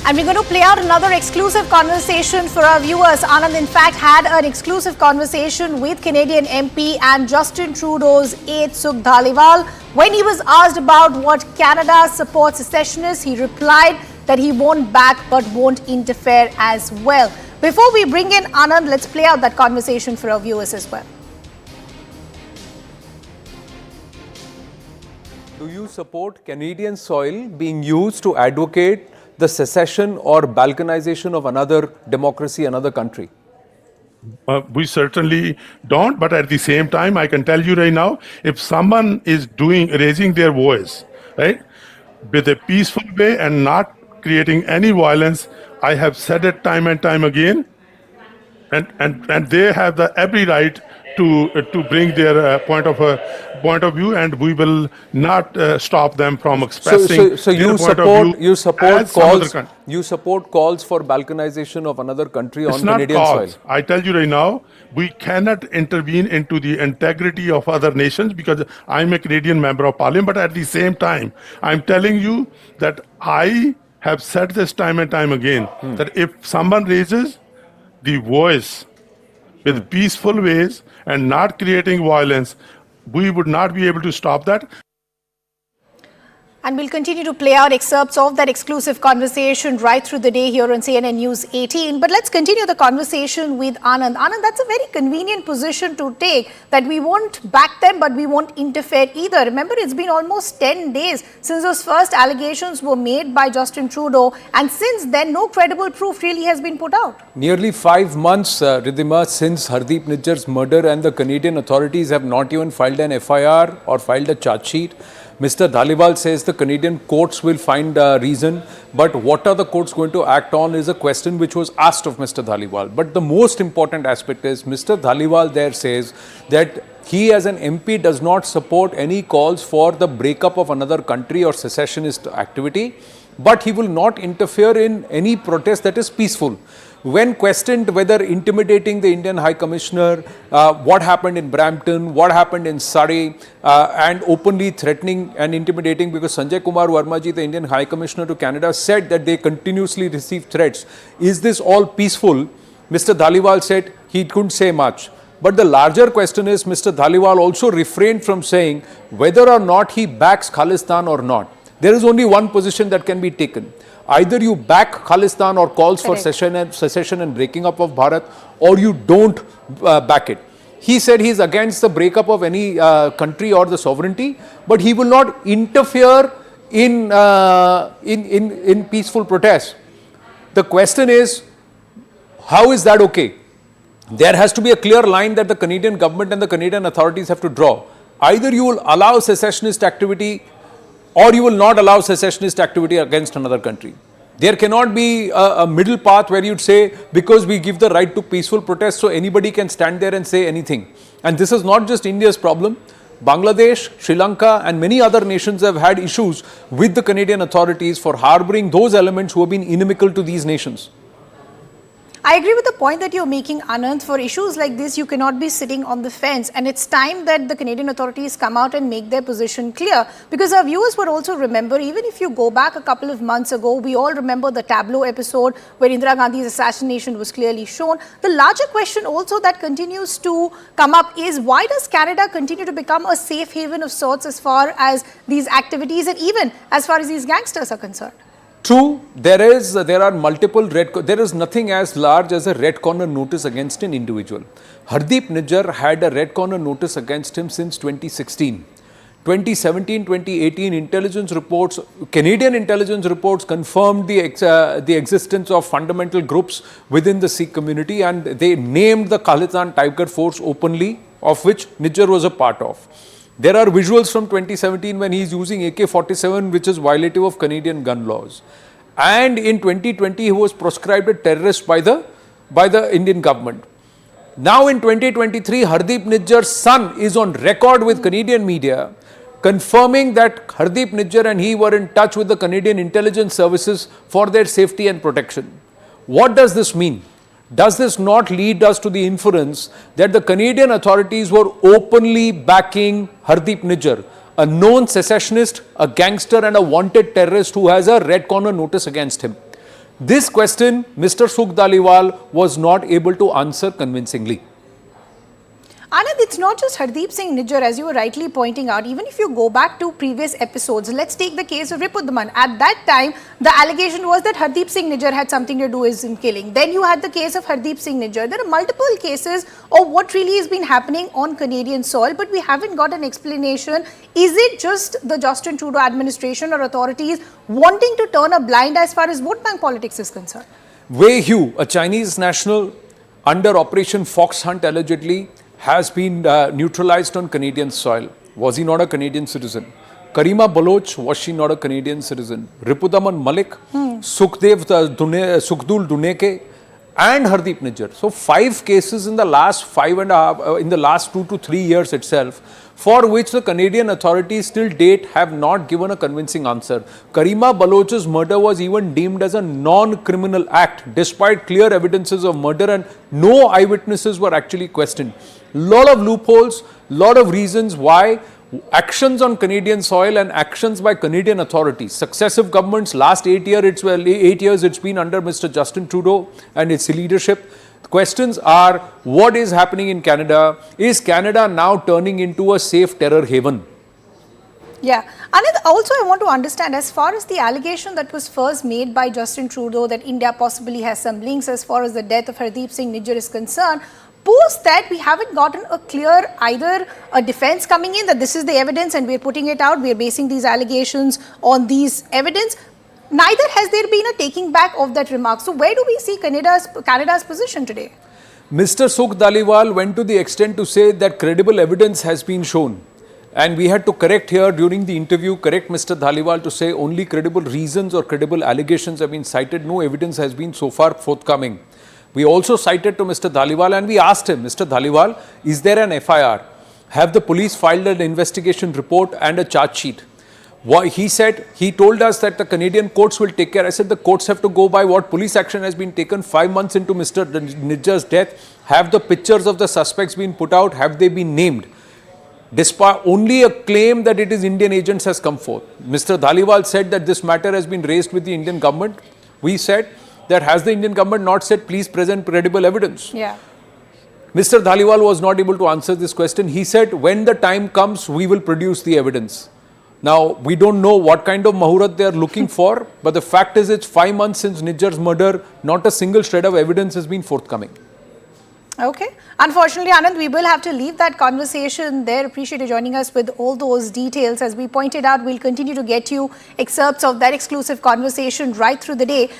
And we're going to play out another exclusive conversation for our viewers. Anand, in fact, had an exclusive conversation with Canadian MP and Justin Trudeau's aide, Sukh Dhaliwal. When he was asked about what Canada supports secessionists, he replied that he won't back but won't interfere as well. Before we bring in Anand, let's play out that conversation for our viewers as well. Do you support Canadian soil being used to advocate the secession or balkanization of another democracy, another country? We certainly don't, but at the same time, I can tell you right now, if someone is raising their voice, right, with a peaceful way and not creating any violence, I have said it time and time again, and they have the every right to bring their point of view, and we will not stop them from expressing so their you support calls for balkanization of another country on Canadian soil. I tell you right now, we cannot intervene into the integrity of other nations because I'm a Canadian member of Parliament. But at the same time, I'm telling you that I have said this time and time again that if someone raises the voice with peaceful ways and not creating violence, we would not be able to stop that. And we'll continue to play out excerpts of that exclusive conversation right through the day here on CNN News 18. But let's continue the conversation with Anand. Anand, that's a very convenient position to take, that we won't back them, but we won't interfere either. Remember, it's been almost 10 days since those first allegations were made by Justin Trudeau. And since then, no credible proof really has been put out. Nearly 5 months, Ridhima, since Hardeep Nijjar's murder, and the Canadian authorities have not even filed an FIR or filed a charge sheet. Mr. Dhaliwal says the Canadian courts will find a reason, but what are the courts going to act on is a question which was asked of Mr. Dhaliwal. But the most important aspect is Mr. Dhaliwal there says that he as an MP does not support any calls for the breakup of another country or secessionist activity, but he will not interfere in any protest that is peaceful. When questioned whether intimidating the Indian High Commissioner, what happened in Brampton, what happened in Surrey, and openly threatening and intimidating, because Sanjay Kumar Verma ji, the Indian High Commissioner to Canada, said that they continuously receive threats. Is this all peaceful? Mr. Dhaliwal said he couldn't say much. But the larger question is, Mr. Dhaliwal also refrained from saying whether or not he backs Khalistan or not. There is only one position that can be taken. Either you back Khalistan or calls for secession and breaking up of Bharat, or you don't back it. He said he is against the breakup of any country or the sovereignty, but he will not interfere in peaceful protests. The question is, how is that okay? There has to be a clear line that the Canadian government and the Canadian authorities have to draw. Either you will allow secessionist activity, or you will not allow secessionist activity against another country. There cannot be a middle path where you'd say, because we give the right to peaceful protest, so anybody can stand there and say anything. And this is not just India's problem. Bangladesh, Sri Lanka and many other nations have had issues with the Canadian authorities for harboring those elements who have been inimical to these nations. I agree with the point that you're making, Anand. For issues like this, you cannot be sitting on the fence. And it's time that the Canadian authorities come out and make their position clear. Because our viewers would also remember, even if you go back a couple of months ago, we all remember the Tableau episode where Indira Gandhi's assassination was clearly shown. The larger question also that continues to come up is, why does Canada continue to become a safe haven of sorts as far as these activities and even as far as these gangsters are concerned? True, there are multiple there is nothing as large as a red corner notice against an individual. Hardeep Nijjar had a red corner notice against him since 2016. 2017, 2018 intelligence reports, Canadian intelligence reports confirmed the existence of fundamental groups within the Sikh community, and they named the Khalistan Tiger Force openly, of which Nijjar was a part of. There are visuals from 2017 when he is using AK-47, which is violative of Canadian gun laws. And in 2020, he was proscribed a terrorist by the Indian government. Now in 2023, Hardeep Nijjar's son is on record with Canadian media confirming that Hardeep Nijjar and he were in touch with the Canadian intelligence services for their safety and protection. What does this mean? Does this not lead us to the inference that the Canadian authorities were openly backing Hardeep Nijjar, a known secessionist, a gangster and a wanted terrorist who has a red corner notice against him? This question, Mr. Sukh Dhaliwal was not able to answer convincingly. Anand, it's not just Hardeep Singh Nijjar, as you were rightly pointing out. Even if you go back to previous episodes, let's take the case of Ripudaman. At that time, the allegation was that Hardeep Singh Nijjar had something to do with his killing. Then you had the case of Hardeep Singh Nijjar. There are multiple cases of what really has been happening on Canadian soil, but we haven't got an explanation. Is it just the Justin Trudeau administration or authorities wanting to turn a blind eye as far as vote bank politics is concerned? Wei Hu, a Chinese national under Operation Fox Hunt allegedly, has been neutralized on Canadian soil. Was he not a Canadian citizen? Karima Baloch, was she not a Canadian citizen? Ripudaman Malik, Sukhdul Duneke, and Hardeep Nijjar. So 5 cases in the last 2 to 3 years itself, for which the Canadian authorities till date have not given a convincing answer. Karima Baloch's murder was even deemed as a non-criminal act, despite clear evidences of murder, and no eyewitnesses were actually questioned. Lot of loopholes, lot of reasons why actions on Canadian soil and actions by Canadian authorities, successive governments, last 8 years it's been under Mr. Justin Trudeau and its leadership. The questions are, what is happening in Canada? Is Canada now turning into a safe terror haven? Yeah. Anand, also I want to understand, as far as the allegation that was first made by Justin Trudeau that India possibly has some links as far as the death of Hardeep Singh Nijjar is concerned, post that we haven't gotten a clear either a defense coming in that this is the evidence and we're putting it out, we're basing these allegations on these evidence. Neither has there been a taking back of that remark. So where do we see Canada's position today? Mr. Sukh Dhaliwal went to the extent to say that credible evidence has been shown. And we had to correct here during the interview, correct Mr. Dhaliwal to say only credible reasons or credible allegations have been cited. No evidence has been so far forthcoming. We also cited to Mr. Dhaliwal and we asked him, Mr. Dhaliwal, is there an FIR? Have the police filed an investigation report and a charge sheet? He said, he told us that the Canadian courts will take care. I said the courts have to go by what police action has been taken 5 months into Mr. Nijjar's death. Have the pictures of the suspects been put out? Have they been named? Despite only a claim that it is Indian agents has come forth. Mr. Dhaliwal said that this matter has been raised with the Indian government. We said that has the Indian government not said please present credible evidence? Yeah. Mr. Dhaliwal was not able to answer this question. He said when the time comes we will produce the evidence. Now we don't know what kind of mahurat they are looking for, but the fact is it's 5 months since Nijjar's murder, not a single shred of evidence has been forthcoming. Okay. Unfortunately, Anand, we will have to leave that conversation there. Appreciate you joining us with all those details. As we pointed out, we'll continue to get you excerpts of that exclusive conversation right through the day.